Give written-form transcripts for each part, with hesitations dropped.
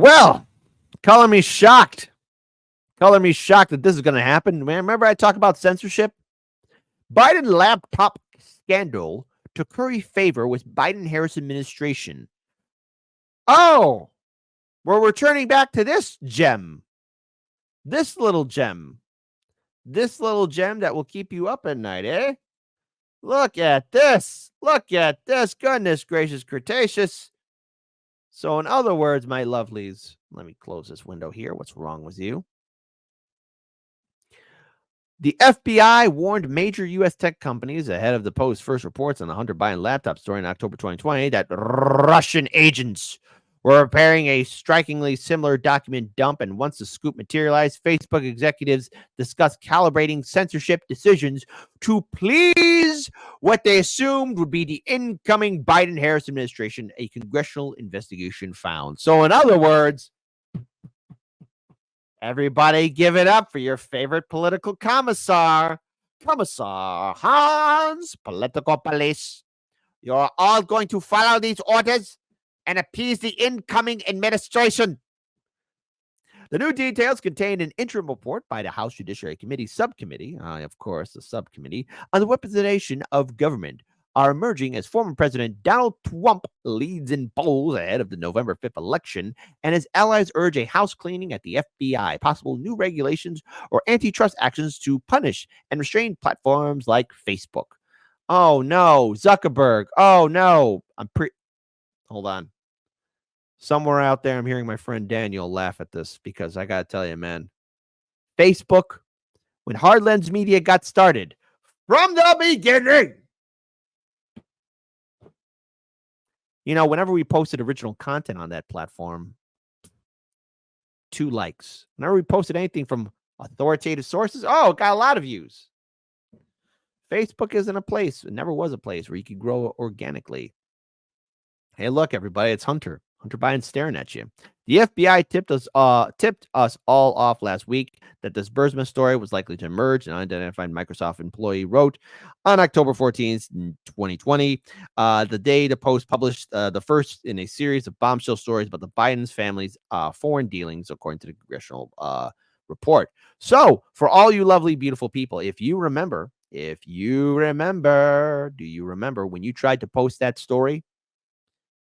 Well, color me shocked. Color me shocked that this is going to happen. Man, remember I talked about censorship? Biden laptop scandal to curry favor with Biden-Harris administration. Oh, we're returning back to this gem. This little gem. This little gem that will keep you up at night, eh? Look at this. Look at this. Goodness gracious, Cretaceous. So in other words, my lovelies, let me close this window here. What's wrong with you? The FBI warned major U.S. tech companies ahead of the Post's first reports on the Hunter Biden laptop story in October 2020 that Russian agents were preparing a strikingly similar document dump. And once the scoop materialized, Facebook executives discussed calibrating censorship decisions to please what they assumed would be the incoming Biden-Harris administration, a congressional investigation found. So in other words, everybody give it up for your favorite political commissar, Commissar Hans, political police. You're all going to follow these orders and appease the incoming administration. The new details contained an interim report by the House Judiciary Committee subcommittee, of course, the subcommittee, on the weaponization of government, are emerging as former President Donald Trump leads in polls ahead of the November 5th election, and his allies urge a house cleaning at the FBI, possible new regulations or antitrust actions to punish and restrain platforms like Facebook. Oh no, Zuckerberg. Oh no. Hold on. Somewhere out there, I'm hearing my friend Daniel laugh at this because I got to tell you, man, Facebook, when Hard Lens Media got started, from the beginning, you know, whenever we posted original content on that platform, 2 likes. Whenever we posted anything from authoritative sources, it got a lot of views. Facebook isn't a place, it never was a place where you could grow organically. Hey, look, everybody, it's Hunter. Hunter Biden staring at you. The FBI tipped us all off last week that this Burisma story was likely to emerge. An unidentified Microsoft employee wrote on October 14th, 2020, the day the Post published the first in a series of bombshell stories about the Biden's family's foreign dealings, according to the congressional report. So, for all you lovely, beautiful people, do you remember when you tried to post that story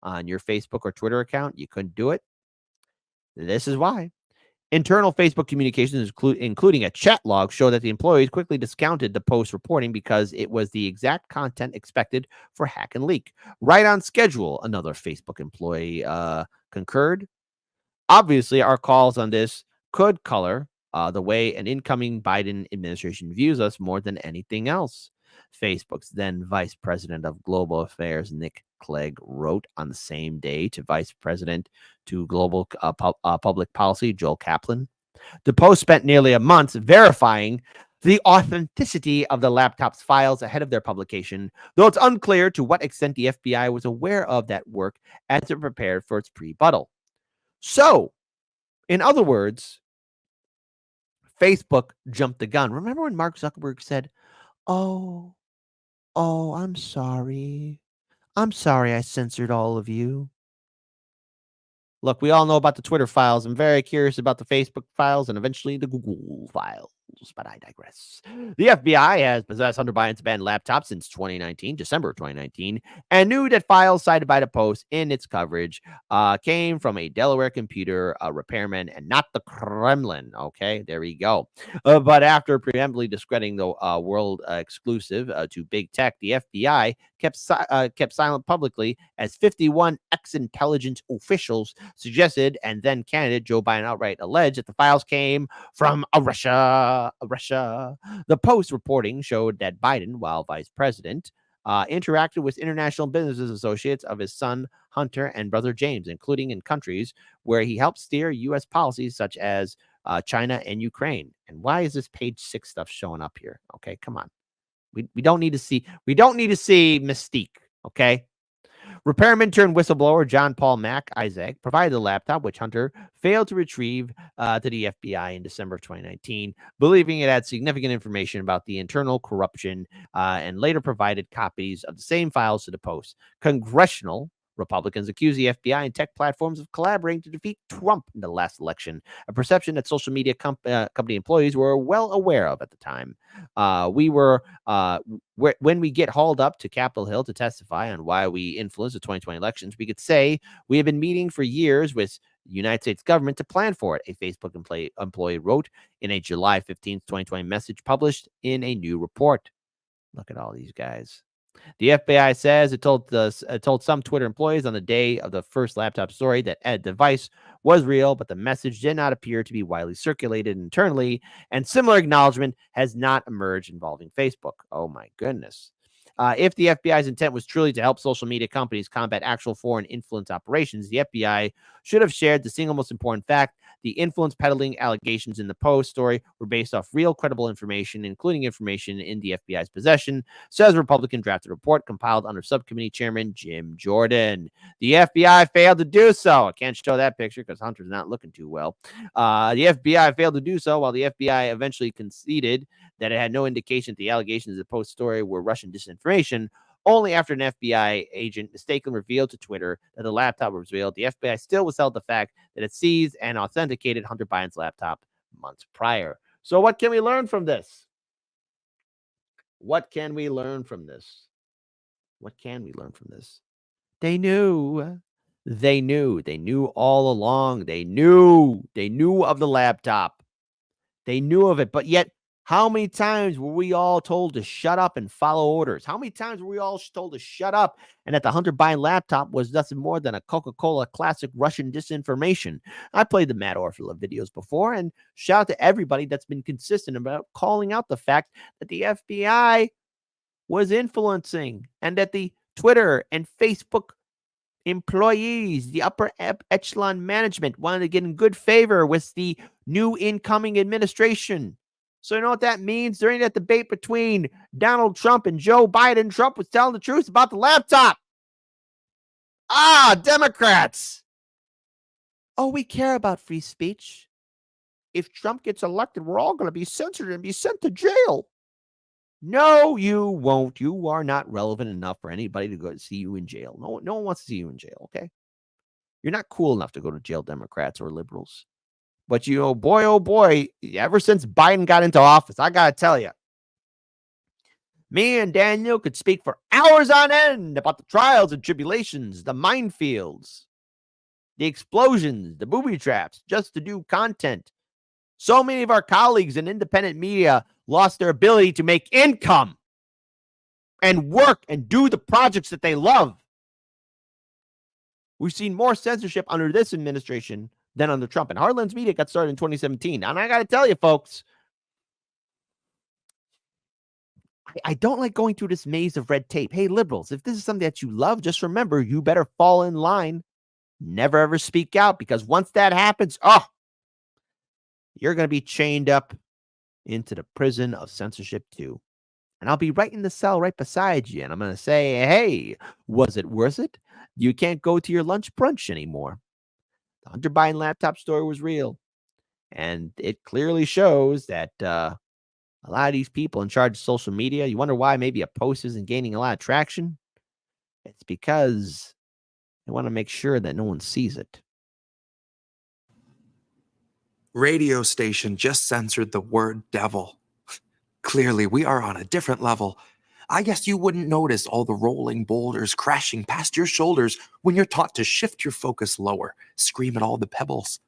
on your Facebook or Twitter account? You couldn't do it. This is why. Internal Facebook communications, including a chat log, show that the employees quickly discounted the Post reporting because it was the exact content expected for hack and leak. Right on schedule, another Facebook employee concurred. Obviously, our calls on this could color the way an incoming Biden administration views us more than anything else. Facebook's then Vice President of Global Affairs, Nick Clegg, wrote on the same day to Vice President to Global Public Policy, Joel Kaplan. The Post spent nearly a month verifying the authenticity of the laptop's files ahead of their publication, though it's unclear to what extent the FBI was aware of that work as it prepared for its pre-buttal. So, in other words, Facebook jumped the gun. Remember when Mark Zuckerberg said, Oh, I'm sorry. I'm sorry I censored all of you. Look, we all know about the Twitter files. I'm very curious about the Facebook files and eventually the Google files, but I digress. The FBI has possessed Hunter Biden's banned laptop since December 2019, and knew that files cited by the Post in its coverage came from a Delaware computer repairman and not the Kremlin. Okay, there we go. But after preemptively discrediting the world exclusive to big tech, the FBI kept silent publicly as 51 ex-intelligence officials suggested, and then candidate Joe Biden outright alleged that the files came from Russia. The Post reporting showed that Biden, while vice president, interacted with international business associates of his son Hunter and brother James, including in countries where he helped steer U.S. policies such as China and Ukraine. And why is this page 6 stuff showing up here? Okay, come on. We don't need to see mystique, okay? Repairman turned whistleblower John Paul Isaac provided the laptop, which Hunter failed to retrieve to the FBI in December of 2019, believing it had significant information about the internal corruption, and later provided copies of the same files to the Post. Congressional Republicans accuse the FBI and tech platforms of collaborating to defeat Trump in the last election, a perception that social media company employees were well aware of at the time. When we get hauled up to Capitol Hill to testify on why we influenced the 2020 elections, we could say we have been meeting for years with the United States government to plan for it, a Facebook employee wrote in a July 15th, 2020 message published in a new report. Look at all these guys. The FBI says it told some Twitter employees on the day of the first laptop story that a device was real, but the message did not appear to be widely circulated internally, and similar acknowledgement has not emerged involving Facebook. Oh my goodness. If the FBI's intent was truly to help social media companies combat actual foreign influence operations, the FBI should have shared the single most important fact. The influence peddling allegations in the Post story were based off real, credible information, including information in the FBI's possession, says Republican drafted report compiled under Subcommittee Chairman Jim Jordan. The FBI failed to do so. I can't show that picture because Hunter's not looking too well. The FBI failed to do so, while the FBI eventually conceded that it had no indication that the allegations of the Post story were Russian disinformation. Only after an FBI agent mistakenly revealed to Twitter that the laptop was real, the FBI still withheld the fact that it seized and authenticated Hunter Biden's laptop months prior. So what can we learn from this? What can we learn from this? What can we learn from this? They knew. They knew. They knew all along. They knew. They knew of the laptop. They knew of it, but yet how many times were we all told to shut up and follow orders? How many times were we all told to shut up and that the Hunter Biden laptop was nothing more than a Coca-Cola classic Russian disinformation? I played the Matt Orfila videos before, and shout out to everybody that's been consistent about calling out the fact that the FBI was influencing and that the Twitter and Facebook employees, the upper echelon management wanted to get in good favor with the new incoming administration. So you know what that means? During that debate between Donald Trump and Joe Biden, Trump was telling the truth about the laptop. Democrats. Oh, we care about free speech. If Trump gets elected, we're all going to be censored and be sent to jail. No, you won't. You are not relevant enough for anybody to go see you in jail. No one wants to see you in jail, okay? You're not cool enough to go to jail, Democrats or liberals. But, boy, oh boy, ever since Biden got into office, I got to tell you, me and Daniel could speak for hours on end about the trials and tribulations, the minefields, the explosions, the booby traps, just to do content. So many of our colleagues in independent media lost their ability to make income and work and do the projects that they love. We've seen more censorship under this administration than under Trump. And Heartland's Media got started in 2017. And I got to tell you, folks, I don't like going through this maze of red tape. Hey, liberals, if this is something that you love, just remember, you better fall in line. Never, ever speak out, because once that happens, you're going to be chained up into the prison of censorship too. And I'll be right in the cell right beside you. And I'm going to say, hey, was it worth it? You can't go to your lunch brunch anymore. The Hunter Biden laptop story was real. And it clearly shows that a lot of these people in charge of social media, you wonder why maybe a post isn't gaining a lot of traction? It's because they want to make sure that no one sees it. Radio station just censored the word devil. Clearly, we are on a different level. I guess you wouldn't notice all the rolling boulders crashing past your shoulders when you're taught to shift your focus lower, scream at all the pebbles,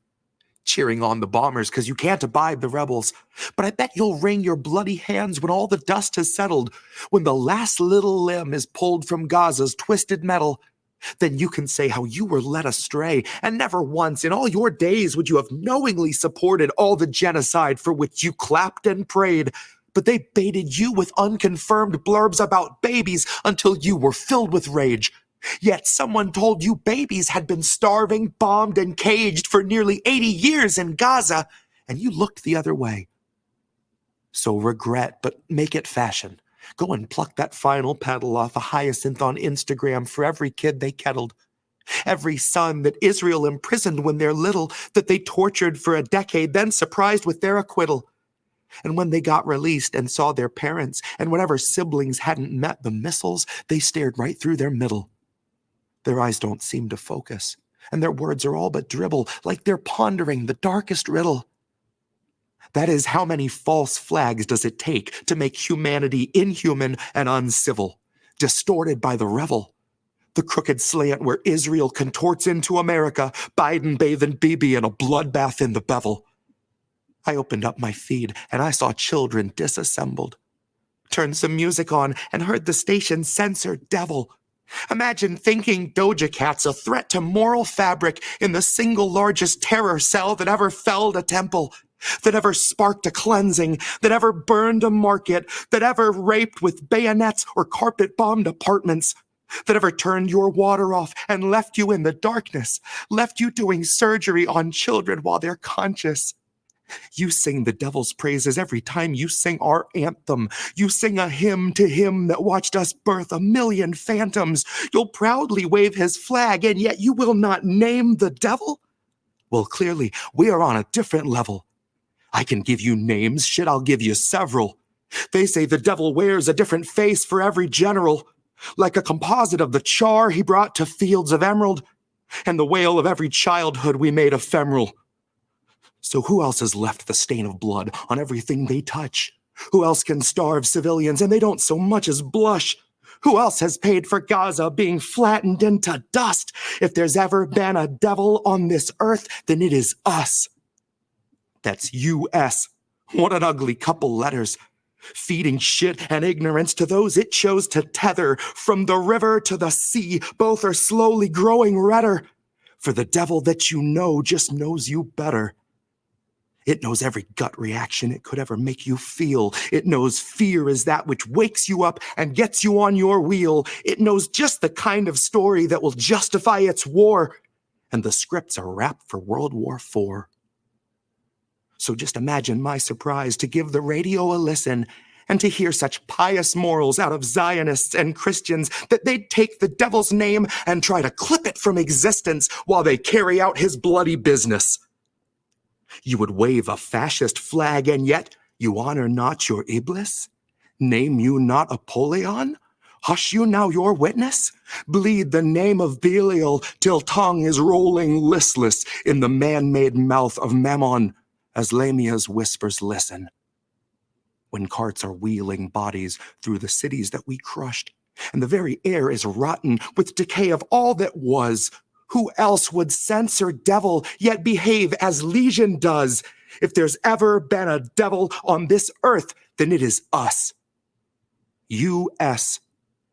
cheering on the bombers because you can't abide the rebels. But I bet you'll wring your bloody hands when all the dust has settled, when the last little limb is pulled from Gaza's twisted metal. Then you can say how you were led astray, and never once in all your days would you have knowingly supported all the genocide for which you clapped and prayed. But they baited you with unconfirmed blurbs about babies until you were filled with rage. Yet someone told you babies had been starving, bombed, and caged for nearly 80 years in Gaza, and you looked the other way. So regret, but make it fashion. Go and pluck that final petal off a hyacinth on Instagram for every kid they kettled. Every son that Israel imprisoned when they're little, that they tortured for a decade, then surprised with their acquittal. And when they got released and saw their parents and whatever siblings hadn't met the missiles, they stared right through their middle. Their eyes don't seem to focus, and their words are all but dribble, like they're pondering the darkest riddle. That is, how many false flags does it take to make humanity inhuman and uncivil, distorted by the revel? The crooked slant where Israel contorts into America, Biden bathing Bibi in a bloodbath in the bevel. I opened up my feed and I saw children disassembled. Turned some music on and heard the station censor devil. Imagine thinking Doja Cat's a threat to moral fabric in the single largest terror cell that ever felled a temple, that ever sparked a cleansing, that ever burned a market, that ever raped with bayonets or carpet-bombed apartments, that ever turned your water off and left you in the darkness, left you doing surgery on children while they're conscious. You sing the devil's praises every time you sing our anthem. You sing a hymn to him that watched us birth a million phantoms. You'll proudly wave his flag, and yet you will not name the devil? Well, clearly, we are on a different level. I can give you names, shit, I'll give you several. They say the devil wears a different face for every general, like a composite of the char he brought to fields of emerald, and the wail of every childhood we made ephemeral. So who else has left the stain of blood on everything they touch? Who else can starve civilians and they don't so much as blush? Who else has paid for Gaza being flattened into dust? If there's ever been a devil on this earth, then it is us. That's U.S. What an ugly couple letters. Feeding shit and ignorance to those it chose to tether. From the river to the sea, both are slowly growing redder. For the devil that you know just knows you better. It knows every gut reaction it could ever make you feel. It knows fear is that which wakes you up and gets you on your wheel. It knows just the kind of story that will justify its war. And the scripts are wrapped for World War IV. So just imagine my surprise to give the radio a listen and to hear such pious morals out of Zionists and Christians that they'd take the devil's name and try to clip it from existence while they carry out his bloody business. You would wave a fascist flag, and yet you honor not your Iblis? Name you not Apollyon? Hush you now your witness? Bleed the name of Belial till tongue is rolling listless in the man-made mouth of Mammon as Lamia's whispers listen. When carts are wheeling bodies through the cities that we crushed, and the very air is rotten with decay of all that was, who else would censor devil yet behave as Legion does? If there's ever been a devil on this earth, then it is us. U.S.,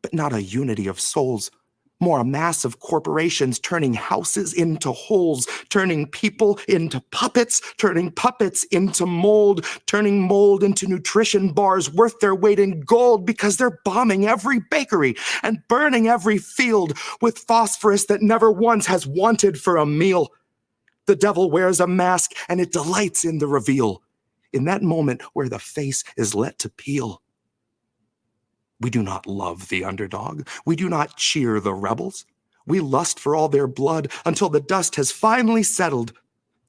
but not a unity of souls. More a mass of corporations turning houses into holes, turning people into puppets, turning puppets into mold, turning mold into nutrition bars worth their weight in gold because they're bombing every bakery and burning every field with phosphorus that never once has wanted for a meal. The devil wears a mask and it delights in the reveal, in that moment where the face is let to peel. We do not love the underdog. We do not cheer the rebels. We lust for all their blood until the dust has finally settled.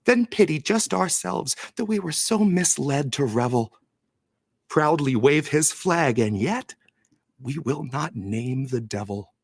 Then pity just ourselves that we were so misled to revel. Proudly wave his flag, and yet we will not name the devil.